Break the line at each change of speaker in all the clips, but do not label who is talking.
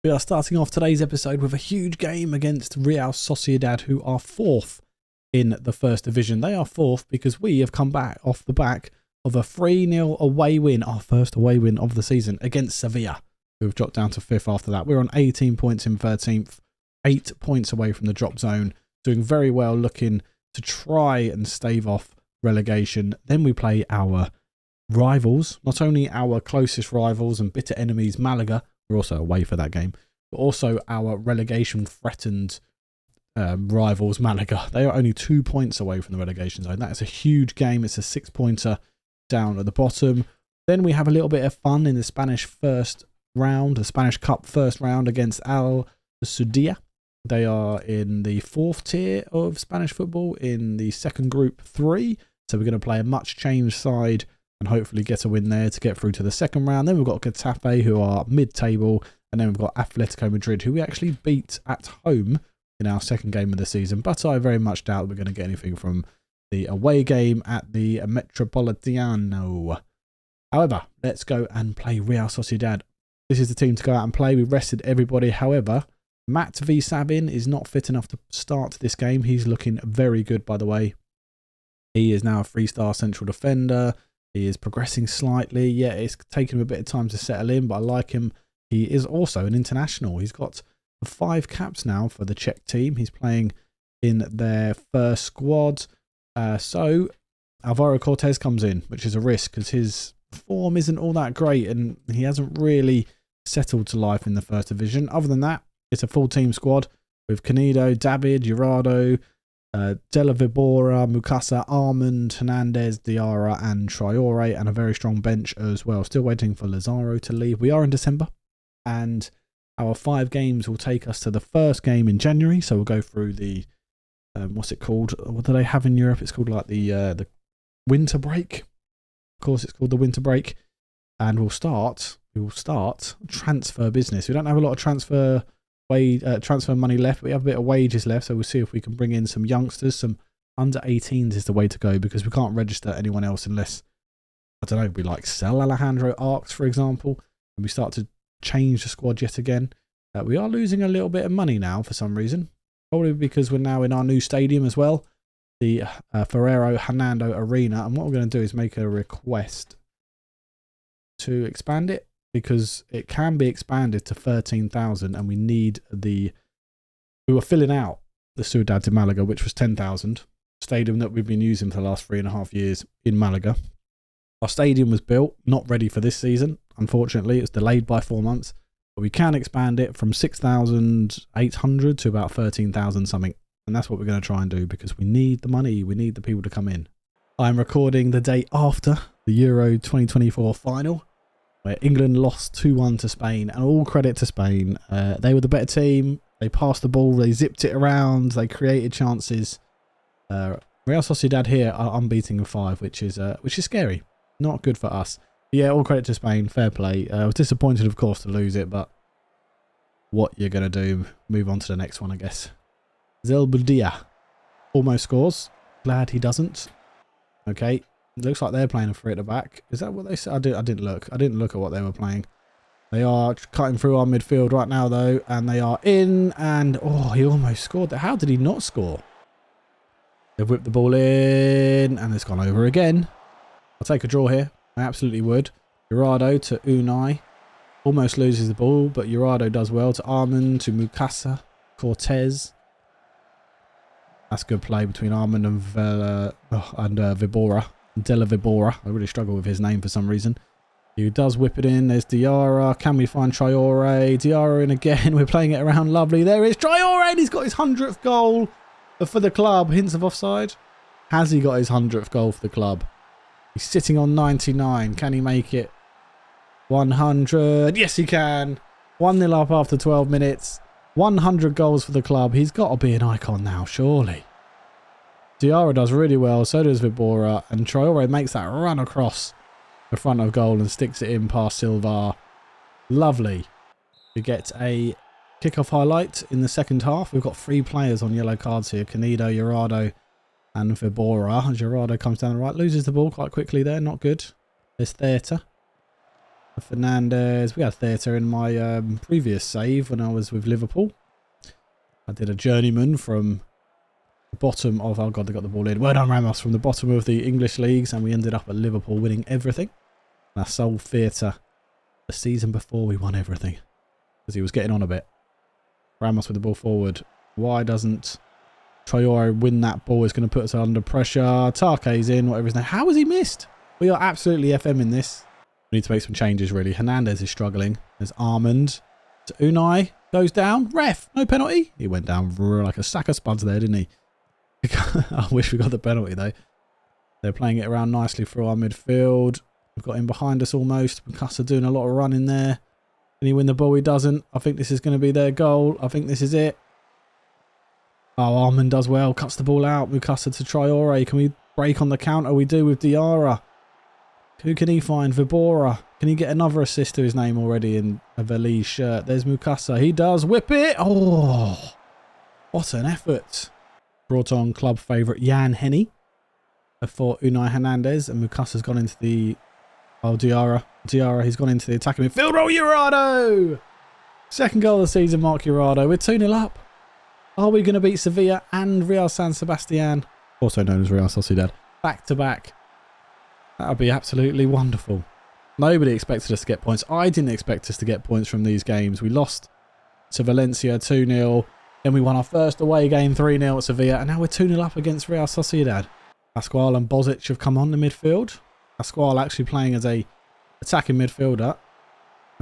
We are starting off today's episode with a huge game against Real Sociedad, who are 4th in the first division. They are 4th because we have come back off the back of a 3-0 away win, our first away win of the season, against Sevilla, who have dropped down to 5th after that. We're on 18 points in 13th, 8 points away from the drop zone, doing very well, looking to try and stave off relegation. Then we play our rivals, not only our closest rivals and bitter enemies, Malaga. We're also away for that game, but also our relegation threatened rivals, Malaga. They are only 2 points away from the relegation zone. That is a huge game. It's a 6-pointer down at the bottom. Then we have a little bit of fun in the Spanish first round, the Spanish Cup first round against Al Sudia. They are in the 4th tier of Spanish football in the second group 3. So we're going to play a much changed side and hopefully get a win there to get through to the second round. Then we've got Getafe, who are mid-table, and then we've got Atletico Madrid, who we actually beat at home in our second game of the season. But I very much doubt we're going to get anything from the away game at the Metropolitano. However, let's go and play Real Sociedad. This is the team to go out and play. We've rested everybody. However, Matt V. Sabin is not fit enough to start this game. He's looking very good, by the way. He is now a 3-star central defender. He is progressing slightly. Yeah, it's taken him a bit of time to settle in, but I like him. He is also an international. He's got 5 caps now for the Czech team. He's playing in their first squad. So Alvaro Cortez comes in, which is a risk because his form isn't all that great and he hasn't really settled to life in the first division. Other than that, it's a full team squad with Canedo, David, Jurado, Della Vibora, Mukasa, Armand, Hernandez, Diarra and Traore, and a very strong bench as well. Still waiting for Lazaro to leave. We are in December and our 5 games will take us to the first game in January. So we'll go through the, what's it called? What do they have in Europe? It's called like the winter break. Of course, it's called the winter break. And we will start transfer business. We don't have a lot of transfer money left. We have a bit of wages left, so we'll see if we can bring in some youngsters. Some under 18s is the way to go because we can't register anyone else unless, I don't know, we like sell Alejandro Arcs, for example, and we start to change the squad yet again. We are losing a little bit of money now for some reason, probably because we're now in our new stadium as well, the Ferrero Hernando Arena, and what we're going to do is make a request to expand it, because it can be expanded to 13,000 and we need we were filling out the Ciudad de Malaga, which was 10,000, stadium that we've been using for the last 3.5 years in Malaga. Our stadium was built, not ready for this season. Unfortunately, it's delayed by 4 months, but we can expand it from 6,800 to about 13,000 something. And that's what we're going to try and do because we need the money. We need the people to come in. I'm recording the day after the Euro 2024 final, where England lost 2-1 to Spain, and all credit to Spain. They were the better team. They passed the ball. They zipped it around. They created chances. Real Sociedad here are unbeaten with 5, which is scary. Not good for us. Yeah, all credit to Spain. Fair play. I was disappointed, of course, to lose it, but what you're going to do, move on to the next one, I guess. Zelbudia almost scores. Glad he doesn't. Okay. Looks like they're playing a 3 at the back. Is that what they said? I didn't look. I didn't look at what they were playing. They are cutting through our midfield right now, though, and they are in. And oh, he almost scored. How did he not score? They've whipped the ball in, and it's gone over again. I'll take a draw here. I absolutely would. Jurado to Unai. Almost loses the ball, but Jurado does well to Armand, to Mukasa, Cortez. That's good play between Armand and Vibora. Della Vibora. I really struggle with his name for some reason. He does whip it in. There's Diarra. Can we find Traore? Diarra in again. We're playing it around lovely. There is Traore, and he's got his 100th goal for the club. Hints of offside. Has he got his 100th goal for the club? He's sitting on 99. Can he make it 100? Yes, he can. 1-0 up after 12 minutes. 100 goals for the club. He's got to be an icon now, surely. Diarra does really well, so does Vibora, and Traore makes that run across the front of goal and sticks it in past Silva. Lovely. We get a kickoff highlight in the second half. We've got 3 players on yellow cards here. Canedo, Jurado and Vibora. Jurado comes down the right, loses the ball quite quickly there, not good. There's Theatre. Fernandez. We had theatre in my previous save when I was with Liverpool. I did a journeyman from the bottom of... Oh, God, they got the ball in. Well done, Ramos, from the bottom of the English leagues, and we ended up at Liverpool winning everything. And I sold theatre the season before we won everything because he was getting on a bit. Ramos with the ball forward. Why doesn't Traore win that ball? It's going to put us under pressure. Take's in, whatever his name. How has he missed? We are absolutely FM in this. We need to make some changes, really. Hernandez is struggling. There's Armand. So Unai goes down. Ref, no penalty. He went down like a sack of spuds there, didn't he? I wish we got the penalty, though. They're playing it around nicely through our midfield. We've got him behind us almost. Mukasa doing a lot of running there. Can he win the ball? He doesn't. I think this is going to be their goal. I think this is it. Oh, Armand does well. Cuts the ball out. Mukasa to Traore. Can we break on the counter? We do with Diarra. Who can he find? Vibora. Can he get another assist to his name already in a Valise shirt? There's Mukasa. He does. Whip it. Oh, what an effort. Brought on club favourite Jan Henny for Unai Hernandez. And Mukasa's gone into the... Oh, Diarra. Diarra, he's gone into the attacking midfield. Oh, Urado! Second goal of the season, Mark Urado. We're 2-0 up. Are we going to beat Sevilla and Real San Sebastian, also known as Real Sociedad, back to back? That would be absolutely wonderful. Nobody expected us to get points. I didn't expect us to get points from these games. We lost to Valencia 2-0. Then we won our first away game 3-0 at Sevilla. And now we're 2-0 up against Real Sociedad. Pascual and Bozic have come on the midfield. Pascual actually playing as a attacking midfielder.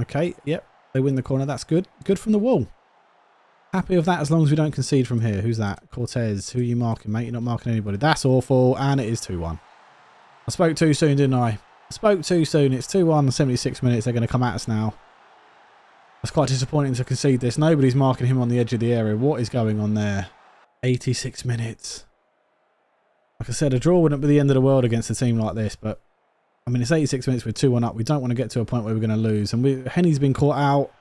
Okay, yep. They win the corner. That's good. Good from the wall. Happy with that as long as we don't concede from here. Who's that? Cortez. Who are you marking, mate? You're not marking anybody. That's awful. And it is 2-1. I spoke too soon, didn't I? I spoke too soon. It's 2-1, 76 minutes. They're going to come at us now. That's quite disappointing to concede this. Nobody's marking him on the edge of the area. What is going on there? 86 minutes. Like I said, a draw wouldn't be the end of the world against a team like this, but I mean, it's 86 minutes with 2-1 up. We don't want to get to a point where we're going to lose. And Henny's been caught out.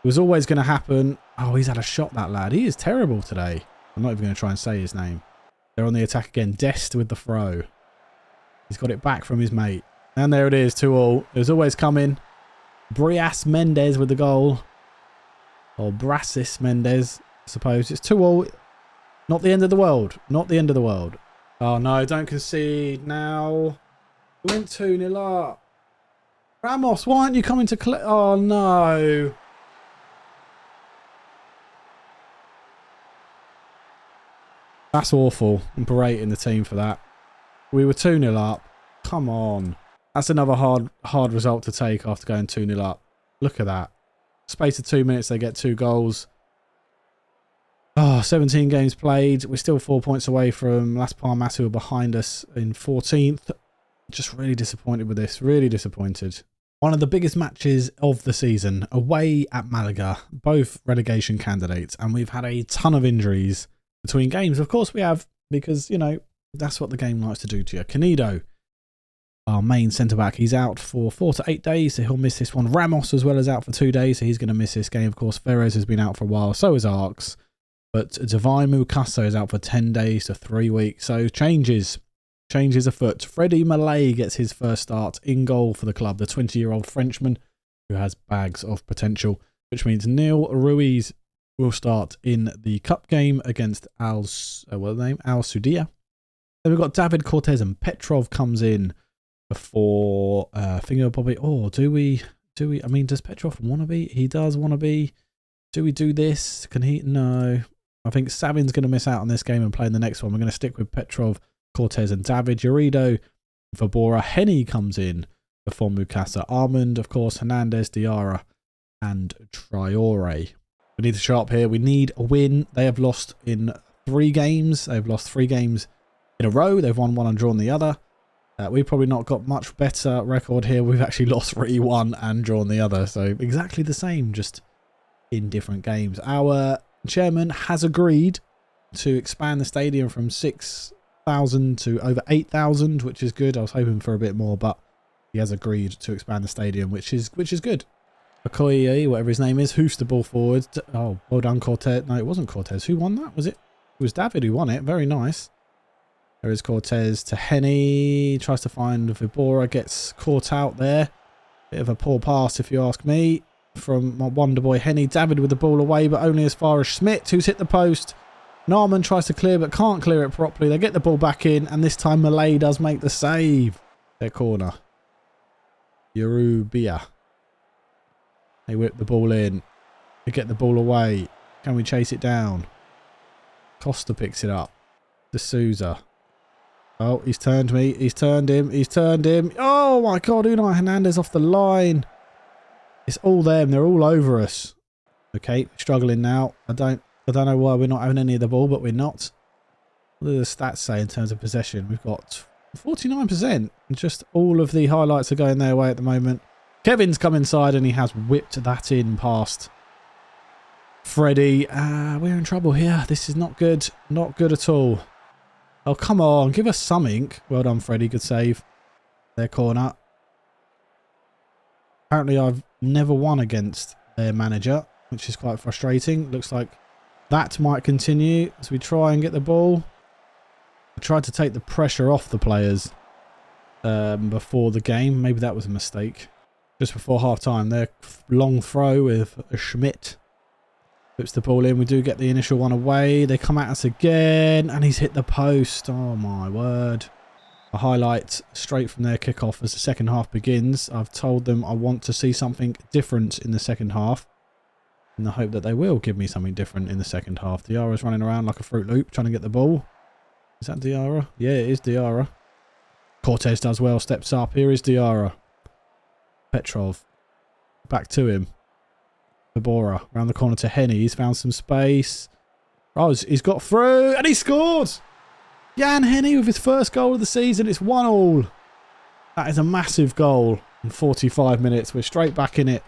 It was always going to happen. Oh, he's had a shot, that lad. He is terrible today. I'm not even going to try and say his name. They're on the attack again. Dest with the throw. He's got it back from his mate. And there it is, 2-2. It was always coming. Brias Mendes with the goal. Or Brasis Mendes, I suppose. It's 2-2. Not the end of the world. Not the end of the world. Oh, no. Don't concede now. We went 2-0 up. Ramos, why aren't you coming to collect? Oh, no. That's awful. I'm berating the team for that. We were 2-0 up. Come on. That's another hard result to take after going 2-0 up. Look at that. Space of 2 minutes, they get 2 goals. Oh, 17 games played. We're still 4 points away from Las Palmas, who are behind us in 14th. Just really disappointed with this. Really disappointed. One of the biggest matches of the season. Away at Malaga. Both relegation candidates. And we've had a ton of injuries between games. Of course we have. Because, you know, that's what the game likes to do to you. Canido, our main centre-back, he's out for 4 to 8 days. So he'll miss this one. Ramos as well is out for 2 days. So he's going to miss this game. Of course, Ferres has been out for a while. So is Arcs. But Divine Mukasa is out for 10 days to 3 weeks. So changes afoot. Freddie Malay gets his first start in goal for the club. The 20-year-old Frenchman who has bags of potential. Which means Neil Ruiz will start in the cup game against Al Sudia. Then we've got David Cortez and Petrov comes in before Finger Bobby. Oh, do we? I mean, does Petrov want to be? He does want to be. Do we do this? Can he? No. I think Savin's going to miss out on this game and play in the next one. We're going to stick with Petrov, Cortez and David. Urido, Vibora. Henny comes in before Mukasa. Armand, of course, Hernandez, Diarra and Traore. We need to show up here. We need a win. They have lost in 3 games. They've lost 3 games in a row. They've won 1 and drawn the other. We've probably not got much better record here. We've actually lost 3-1 and drawn the other. So exactly the same, just in different games. Our chairman has agreed to expand the stadium from 6,000 to over 8,000, which is good. I was hoping for a bit more, but he has agreed to expand the stadium, which is good. Okoye, whatever his name is, hoofs the ball forward. Oh, well done, Cortez. No, it wasn't Cortez. Who won that? Was it? It was David who won it. Very nice. There is Cortez to Henny. Tries to find Vibora. Gets caught out there. Bit of a poor pass, if you ask me, from my wonder boy Henny. David with the ball away, but only as far as Schmidt, who's hit the post. Narman tries to clear, but can't clear it properly. They get the ball back in, and this time Malay does make the save. Their corner. Urubia. They whip the ball in. They get the ball away. Can we chase it down? Costa picks it up. D'Souza. Oh, he's turned me. He's turned him. He's turned him. Oh my God, Unai Hernandez off the line. It's all them. They're all over us. Okay, struggling now. I don't know why we're not having any of the ball, but we're not. What do the stats say in terms of possession? We've got 49%. Just all of the highlights are going their way at the moment. Kevin's come inside and he has whipped that in past Freddie. We're in trouble here. This is not good. Not good at all. Oh, come on. Give us something. Well done, Freddie. Good save. Their corner. Apparently, I've never won against their manager, which is quite frustrating. Looks like that might continue as we try and get the ball. I tried to take the pressure off the players before the game. Maybe that was a mistake. Just before half-time, their long throw with a Schmidt. Puts the ball in. We do get the initial one away. They come at us again, and he's hit the post. Oh, my word. A highlight straight from their kickoff as the second half begins. I've told them I want to see something different in the second half, in the hope that they will give me something different in the second half. Diarra's running around like a Fruit Loop, trying to get the ball. Is that Diarra? Yeah, it is Diarra. Cortez does well, steps up. Here is Diarra. Petrov. Back to him. Babora around the corner to Henny. He's found some space. Oh, he's got through and he scored. Jan Henny with his first goal of the season. It's 1-1. That is a massive goal in 45 minutes. We're straight back in it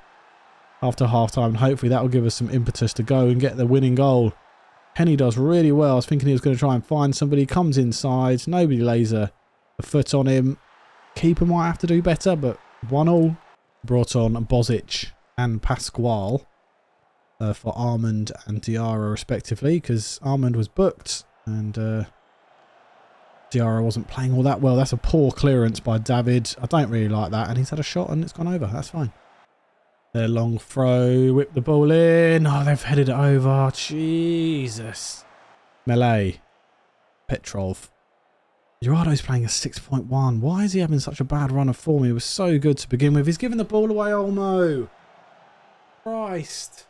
after half time. And hopefully that will give us some impetus to go and get the winning goal. Henny does really well. I was thinking he was going to try and find somebody. Comes inside. Nobody lays a foot on him. Keeper might have to do better, but 1-1. Brought on Bozic and Pasquale. For Armand and Diarra respectively, because Armand was booked and Diarra wasn't playing all that well. That's a poor clearance by David. I don't really like that, and he's had a shot and it's gone over. That's fine. Their long throw, whip the ball in. Oh, they've headed it over. Jesus. Melee. Petrov. Gerardo's playing a 6.1. Why is he having such a bad run of form? He was so good to begin with. He's given the ball away, Olmo. Christ.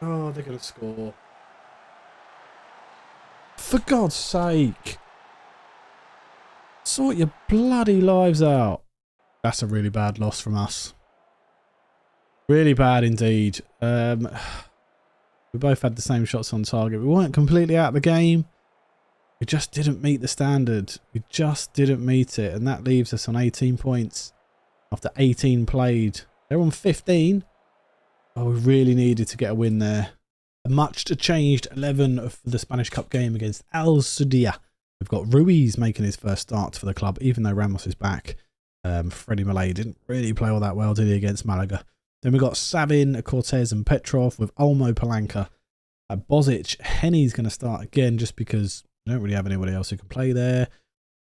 Oh, they're going to score. For God's sake. Sort your bloody lives out. That's a really bad loss from us. Really bad indeed. We both had the same shots on target. We weren't completely out of the game. We just didn't meet the standard. We just didn't meet it. And that leaves us on 18 points after 18 played. They're on 15. Oh, we really needed to get a win there. A much changed 11 of the Spanish Cup game against Al Sudia. We've got Ruiz making his first start for the club, even though Ramos is back. Freddie Malay didn't really play all that well, did he, against Malaga? Then we've got Savin, Cortez and Petrov with Olmo, Palanca. Bozic, Henny's going to start again just because we don't really have anybody else who can play there.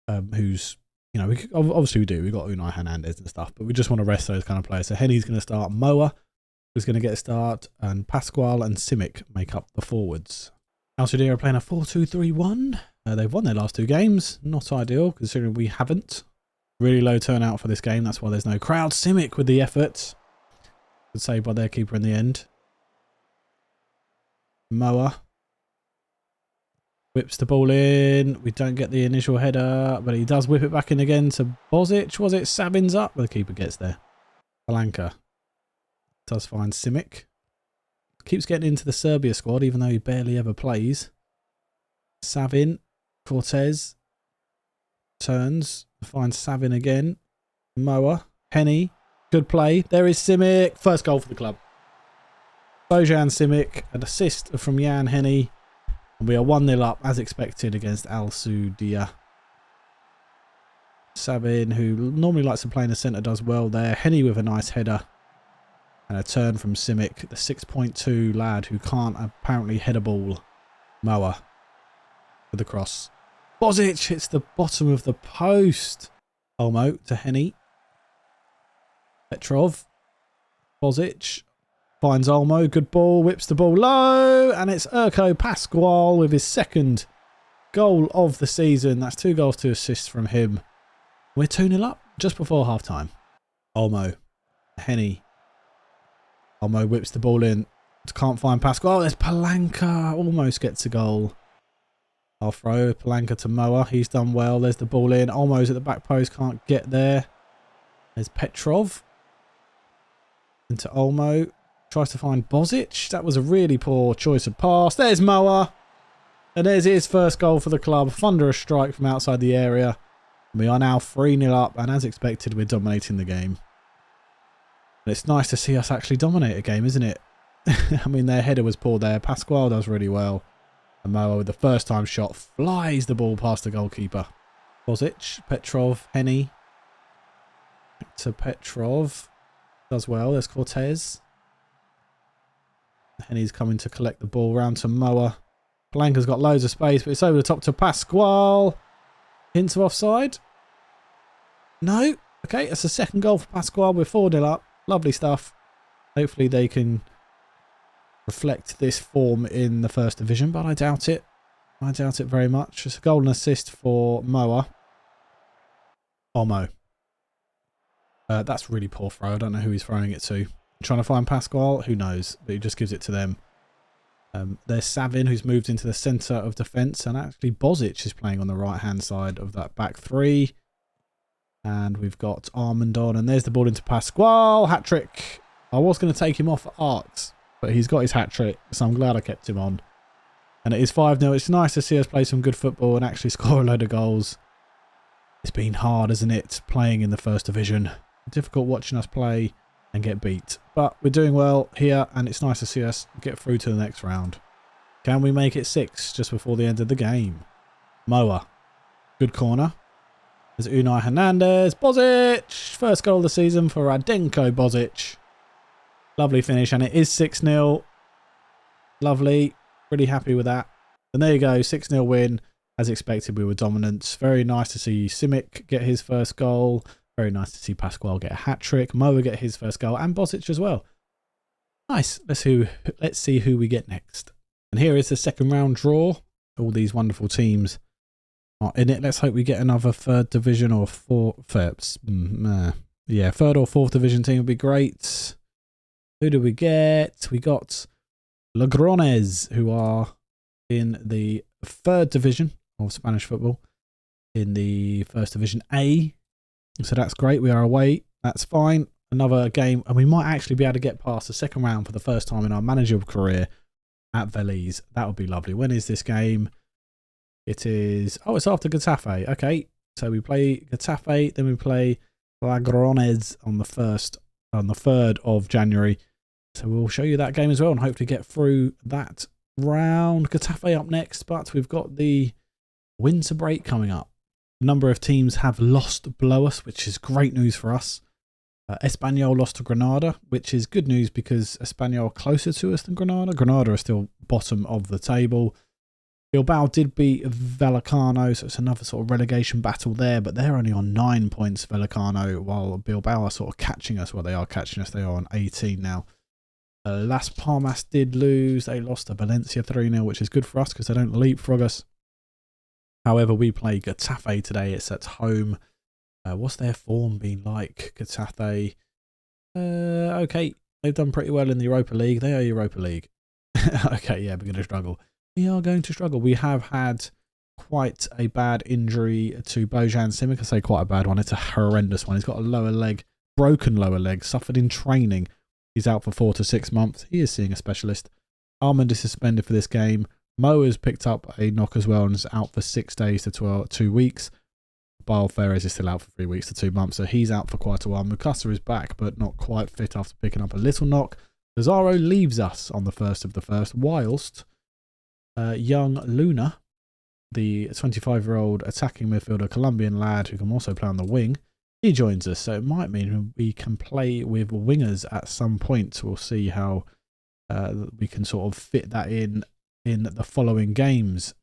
Who's, you know, obviously we do. We've got Unai Hernandez and stuff, but we just want to rest those kind of players. So Henny's going to start. Moa is going to get a start, and Pasquale and Simic make up the forwards. Al Sudia are playing a 4-2-3-1. They've won their last two games. Not ideal, considering we haven't. Really low turnout for this game. That's why there's no crowd. Simic with the effort. Good save by their keeper in the end. Moa whips the ball in. We don't get the initial header, but he does whip it back in again to Bozic. Was it Sabin's up? Well, the keeper gets there. Palanca does find Simic. Keeps getting into the Serbia squad, even though he barely ever plays. Savin, Cortez turns, finds Savin again. Moa, Henny, good play. There is Simic. First goal for the club. Bojan Simic, an assist from Jan Henny. And we are 1-0 up, as expected, against Al Sudia. Savin, who normally likes to play in the centre, does well there. Henny with a nice header. And a turn from Simic, the 6.2 lad who can't apparently head a ball. Moa with the cross. Bozic hits the bottom of the post. Olmo to Henny. Petrov. Bozic. Finds Olmo. Good ball. Whips the ball low. And it's Urko Pascual with his second goal of the season. That's 2 goals, 2 assists from him. We're 2-0 up just before half time. Olmo. Henny. Olmo whips the ball in. Can't find Pascual. There's Palanca. Almost gets a goal. I'll throw Palanca to Moa. He's done well. There's the ball in. Olmo's at the back post. Can't get there. There's Petrov. Into Olmo. Tries to find Bozic. That was a really poor choice of pass. There's Moa. And there's his first goal for the club. Thunderous strike from outside the area. We are now 3-0 up. And as expected, we're dominating the game. And it's nice to see us actually dominate a game, isn't it? I mean, their header was poor there. Pascual does really well. And Moa with the first time shot flies the ball past the goalkeeper. Bozic, Petrov, Henny. To Petrov. Does well. There's Cortez. Henny's coming to collect the ball round to Moa. Palanca's got loads of space, but it's over the top to Pascual. Hints of offside. No. Okay, that's the second goal for Pascual. We're 4-0 up. Lovely stuff. Hopefully they can reflect this form in the first division, but I doubt it. I doubt it very much. It's a goal and assist for Moa. Olmo. That's really poor throw. I don't know who he's throwing it to. Trying to find Pascual? Who knows? But he just gives it to them. There's Savin, who's moved into the centre of defence, and actually Bozic is playing on the right-hand side of that back three. And we've got Armand on, and there's the ball into Pascual. Hat-trick. I was going to take him off at Arts, but he's got his hat-trick, so I'm glad I kept him on. And it is 5-0. It's nice to see us play some good football and actually score a load of goals. It's been hard, isn't it, playing in the first division. Difficult watching us play and get beat. But we're doing well here, and it's nice to see us get through to the next round. Can we make it 6 just before the end of the game? Moa. Good corner. There's Unai Hernandez. Bozic. First goal of the season for Radenko Bozic. Lovely finish, and it is 6-0. Lovely. Pretty happy with that. And there you go, 6-0 win. As expected, we were dominant. Very nice to see Simic get his first goal. Very nice to see Pascual get a hat-trick. Moa get his first goal, and Bozic as well. Nice. Let's see who we get next. And here is the second round draw. All these wonderful teams are in it. Let's hope we get another third division or yeah, third or fourth division team would be great. Who do we get? We got Logrones, who are in the third division of Spanish football, in the first division A. So that's great. We are away. That's fine. Another game, and we might actually be able to get past the second round for the first time in our managerial career at Veliz. That would be lovely. When is this game? It is... Oh, it's after Getafe. Okay. So we play Getafe, then we play Logrones on the 3rd of January. So we'll show you that game as well and hopefully get through that round. Getafe up next, but we've got the winter break coming up. A number of teams have lost below us, which is great news for us. Espanyol lost to Granada, which is good news because Espanyol are closer to us than Granada. Granada are still bottom of the table. Bilbao did beat Vallecano, so it's another sort of relegation battle there, but they're only on 9 points, Vallecano, while Bilbao are sort of catching us. Well, they are catching us. They are on 18 now. Las Palmas did lose. They lost to Valencia 3-0, which is good for us because they don't leapfrog us. However, we play Getafe today. It's at home. What's their form been like, Getafe? Okay, they've done pretty well in the Europa League. They are Europa League. Okay, yeah, we're going to struggle. We are going to struggle. We have had quite a bad injury to Bojan Simic. I say quite a bad one. It's a horrendous one. He's got a lower leg, broken lower leg, suffered in training. He's out for 4 to 6 months. He is seeing a specialist. Armand is suspended for this game. Mo has picked up a knock as well and is out for 6 days to 2 weeks. Baal Ferres is still out for 3 weeks to 2 months, so he's out for quite a while. Mukasa is back, but not quite fit after picking up a little knock. Lazaro leaves us on the 1st of the 1st, whilst young Luna, the 25-year-old attacking midfielder, Colombian lad who can also play on the wing, he joins us. So it might mean we can play with wingers at some point. We'll see how we can sort of fit that in the following games.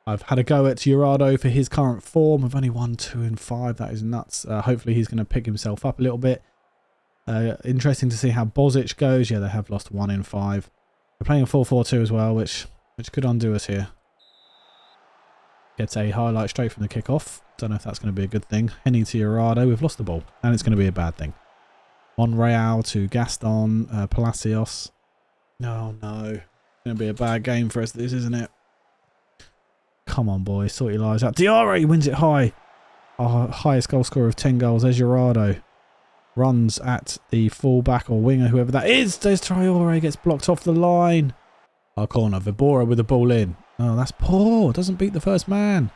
I've had a go at Jurado for his current form. We've only won 2 in 5. That is nuts. Hopefully he's going to pick himself up a little bit. Interesting to see how Bozic goes. Yeah, they have lost 1 in 5. They're playing a 4-4-2 as well, which could undo us here. Gets a highlight straight from the kickoff. Don't know if that's going to be a good thing. Henny to Jurado. We've lost the ball, and it's going to be a bad thing. Monreal to Gaston. Palacios. No, no. It's going to be a bad game for us, this, isn't it? Come on, boys. Sort your lives out. Diarra wins it high. Our highest goal scorer of 10 goals. There's Jurado. Runs at the fullback or winger, whoever that is. There's Traore. Gets blocked off the line. Our corner. Vibora with the ball in. Oh, that's poor. Doesn't beat the first man.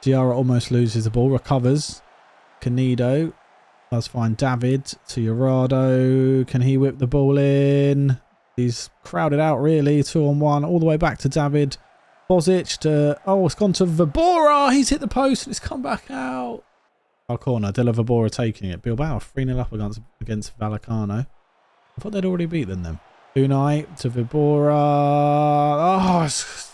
Diarra almost loses the ball. Recovers. Canedo does find David to Jurado. Can he whip the ball in? He's crowded out, really. 2-on-1. All the way back to David. Bozic to... Oh, it's gone to Vibora. He's hit the post and it's come back out. Our corner. Della Vibora taking it. Bilbao 3-0 up against Vallecano. I thought they'd already beaten them. Unai to Vibora. Oh, it's...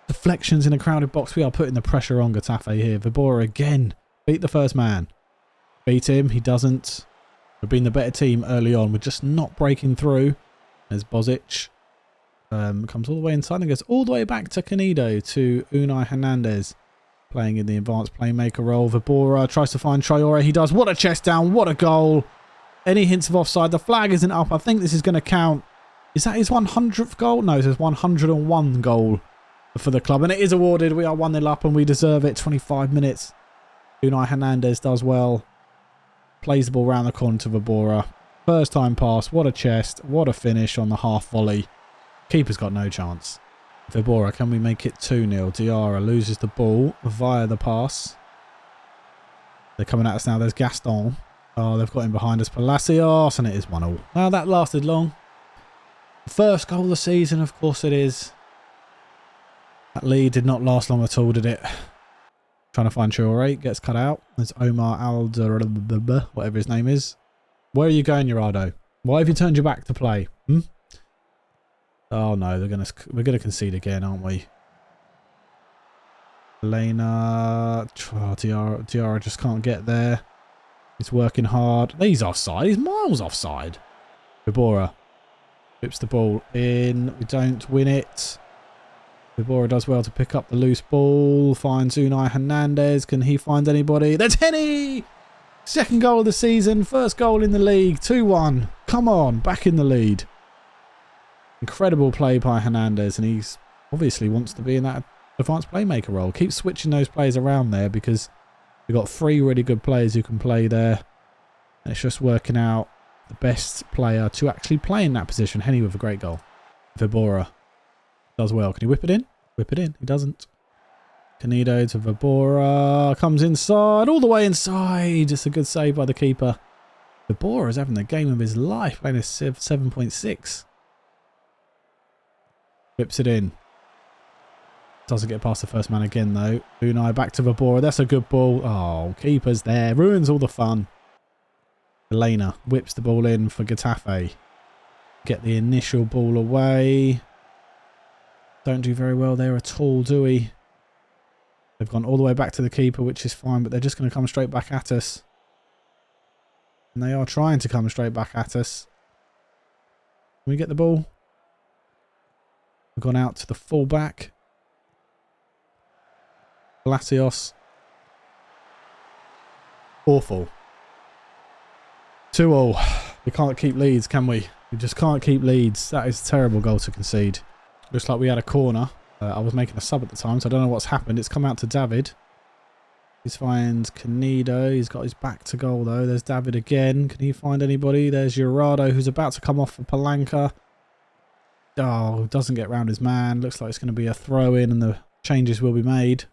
Deflections in a crowded box. We are putting the pressure on Getafe here. Vibora again. Beat the first man. Beat him. He doesn't. We've been the better team early on. We're just not breaking through. There's Bozic. Comes all the way inside and goes all the way back to Canedo to Unai Hernandez. Playing in the advanced playmaker role. Vibora tries to find Traore. He does. What a chest down. What a goal. Any hints of offside? The flag isn't up. I think this is going to count. Is that his 100th goal? No, it says 101 goal for the club. And it is awarded. We are 1-0 up and we deserve it. 25 minutes. Unai Hernandez does well. Plays the ball round the corner to Vibora. First time pass. What a chest. What a finish on the half volley. Keeper's got no chance. Vibora, can we make it 2-0? Diarra loses the ball via the pass. They're coming at us now. There's Gaston. Oh, they've got him behind us. Palacios, and it is 1-1. Now that lasted long. First goal of the season, of course it is. That lead did not last long at all, did it? Trying to find Traore. Gets cut out. There's Omar Alder, whatever his name is. Where are you going, Jurado? Why have you turned your back to play? Oh no, we're gonna concede again, aren't we? Elena, Diarra just can't get there. He's working hard. He's offside. He's miles offside. Vibora whips the ball in. We don't win it. Vibora does well to pick up the loose ball. Finds Unai Hernandez. Can he find anybody? There's Henny! Second goal of the season. First goal in the league. 2-1. Come on, back in the lead. Incredible play by Hernandez, and he's obviously wants to be in that advanced playmaker role. Keep switching those players around there because we've got 3 really good players who can play there. And it's just working out the best player to actually play in that position. Henny with a great goal. Vibora does well. Can he whip it in? Whip it in. He doesn't. Canedo to Vibora. Comes inside. All the way inside. Just a good save by the keeper. Vibora is having the game of his life. Playing a 7.6. Whips it in. Doesn't get past the first man again, though. Unai back to Vibora. That's a good ball. Oh, keeper's there. Ruins all the fun. Elena whips the ball in for Getafe. Get the initial ball away. Don't do very well there at all, do we? They've gone all the way back to the keeper, which is fine, but they're just going to come straight back at us. And they are trying to come straight back at us. Can we get the ball? We've gone out to the fullback. Palacios. Awful. 2-2. We can't keep leads, can we? We just can't keep leads. That is a terrible goal to concede. Looks like we had a corner. I was making a sub at the time, so I don't know what's happened. It's come out to David. He's finds Canedo. He's got his back to goal, though. There's David again. Can he find anybody? There's Jurado, who's about to come off for Palanca. Oh, doesn't get round his man. Looks like it's going to be a throw-in and the changes will be made.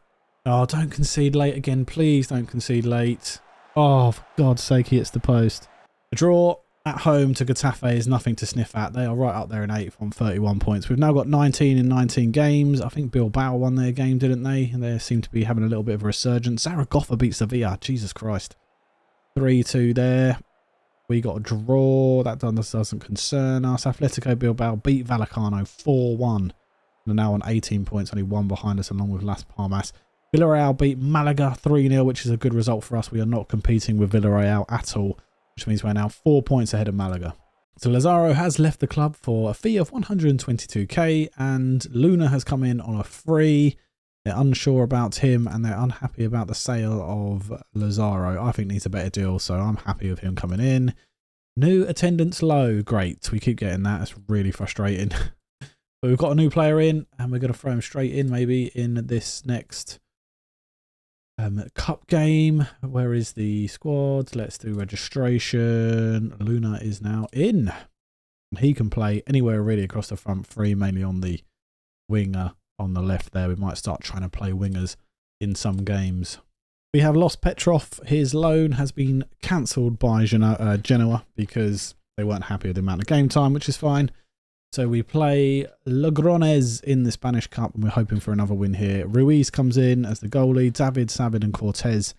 Oh, don't concede late again. Please don't concede late. Oh, for God's sake, he hits the post. A draw at home to Getafe is nothing to sniff at. They are right up there in 8th on 31 points. We've now got 19 in 19 games. I think Bilbao won their game, didn't they? And they seem to be having a little bit of a resurgence. Zaragoza beat Sevilla. Jesus Christ. 3-2 there. We got a draw. That doesn't concern us. Atletico Bilbao beat Vallecano 4-1. They're now on 18 points, only one behind us along with Las Palmas. Villarreal beat Malaga 3-0, which is a good result for us. We are not competing with Villarreal at all, which means we're now 4 points ahead of Malaga. So Lazaro has left the club for a fee of 122k, and Luna has come in on a free. They're unsure about him and they're unhappy about the sale of Lazaro. I think needs a better deal, so I'm happy with him coming in. New attendance low. Great. We keep getting that. It's really frustrating. But we've got a new player in and we're going to throw him straight in maybe in this next cup game. Where is the squad? Let's do registration. Luna is now in. He can play anywhere really across the front three, mainly on the winger. On the left there, we might start trying to play wingers in some games. We have lost Petrov. His loan has been cancelled by Genoa because they weren't happy with the amount of game time, which is fine. So we play Logrones in the Spanish Cup and we're hoping for another win here. Ruiz comes in as the goalie. David, Savid and Cortez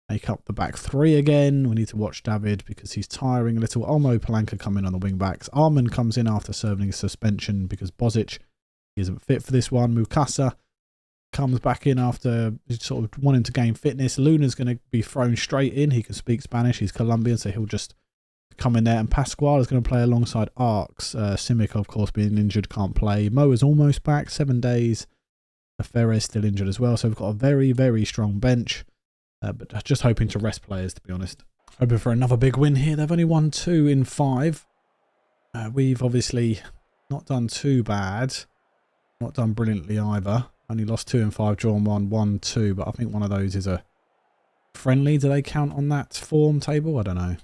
make up the back three again. We need to watch David because he's tiring a little. Olmo, Palanca come in on the wing backs. Arman comes in after serving a suspension because Bozic isn't fit for this one. Mukasa comes back in after sort of wanting to gain fitness. Luna's going to be thrown straight in. He can speak Spanish. He's Colombian, so he'll just come in there. And Pascual is going to play alongside Arcs. Simic, of course, being injured, can't play. Mo is almost back, 7 days. Ferres still injured as well. So we've got a very, very strong bench. But just hoping to rest players, to be honest. Hoping for another big win here. They've only won 2 in 5. We've obviously not done too bad. Not done brilliantly either. Only lost 2 in 5, drawn 1, 1-2. But I think one of those is a friendly. Do they count on that form table? I don't know.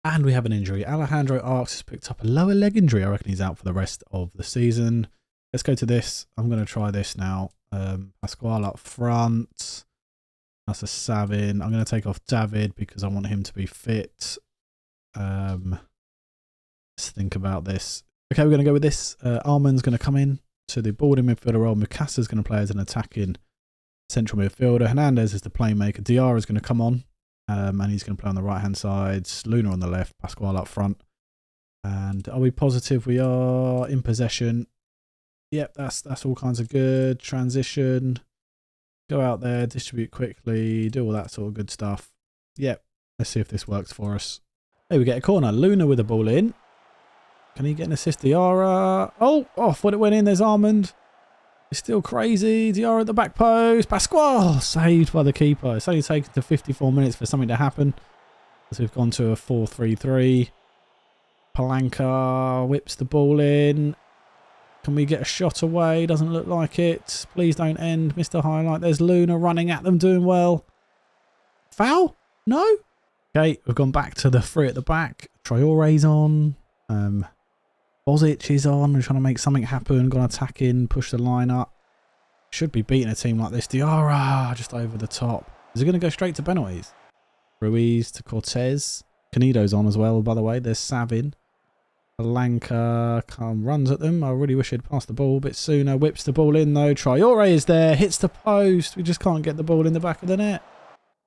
And we have an injury. Alejandro Arcs has picked up a lower leg injury. I reckon he's out for the rest of the season. Let's go to this. I'm going to try this now. Pascual up front. That's a Savin. I'm going to take off David because I want him to be fit. Let's think about this. Okay, we're going to go with this. Arman's going to come in to the boarding midfielder role. Mukasa's going to play as an attacking central midfielder. Hernandez is the playmaker. Diarra is going to come on. And he's going to play on the right-hand side. Luna on the left. Pascual up front. And are we positive we are in possession? Yep, that's all kinds of good. Transition. Go out there. Distribute quickly. Do all that sort of good stuff. Yep. Let's see if this works for us. Hey, we get a corner. Luna with the ball in. Can he get an assist? Diarra. Oh, off when it went in. There's Armand. It's still crazy. Diarra at the back post. Pascual saved by the keeper. It's only taken to 54 minutes for something to happen. So we've gone to a 4-3-3. Palanca whips the ball in. Can we get a shot away? Doesn't look like it. Please don't end, Mr. Highlight. There's Luna running at them, doing well. Foul? No? Okay, we've gone back to the 3 at the back. Traore's on. Bozic is on. We're trying to make something happen. Gone attacking, push the line up. Should be beating a team like this. Diarra just over the top. Is it going to go straight to penalties? Ruiz to Cortez. Canedo's on as well, by the way. There's Savin. Palanca runs at them. I really wish he'd passed the ball a bit sooner. Whips the ball in though. Traore is there. Hits the post. We just can't get the ball in the back of the net.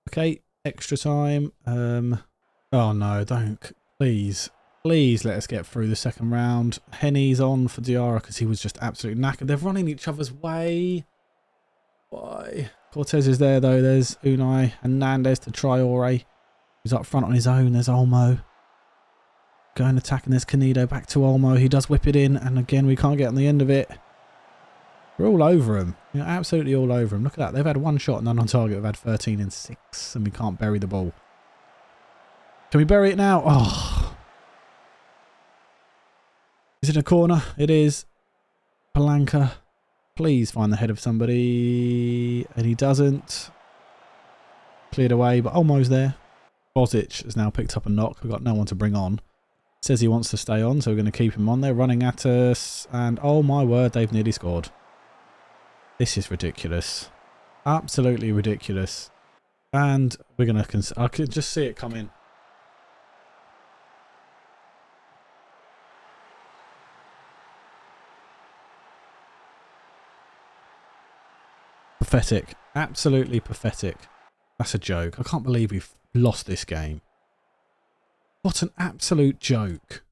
Okay, extra time. Oh no, don't. Please. Please let us get through the second round. Henny's on for Diarra because he was just absolutely knackered. They're running each other's way. Why? Cortez is there though. There's Unai Hernandez to Traore. He's up front on his own. There's Olmo. Going attacking. There's Canedo. Back to Olmo. He does whip it in. And again, we can't get on the end of it. We're all over him. You're absolutely all over him. Look at that. They've had 1 shot, none on target. We've had 13 in 6. And we can't bury the ball. Can we bury it now? Oh. Is it a corner? It is. Palanca. Please find the head of somebody. And he doesn't. Cleared away. But Olmo's there. Bozic has now picked up a knock. We've got no one to bring on. Says he wants to stay on, so we're going to keep him on. They're running at us, and oh my word, they've nearly scored. This is ridiculous. Absolutely ridiculous. And we're going to... I could just see it come in. Pathetic. Absolutely pathetic. That's a joke. I can't believe we've lost this game. What an absolute joke.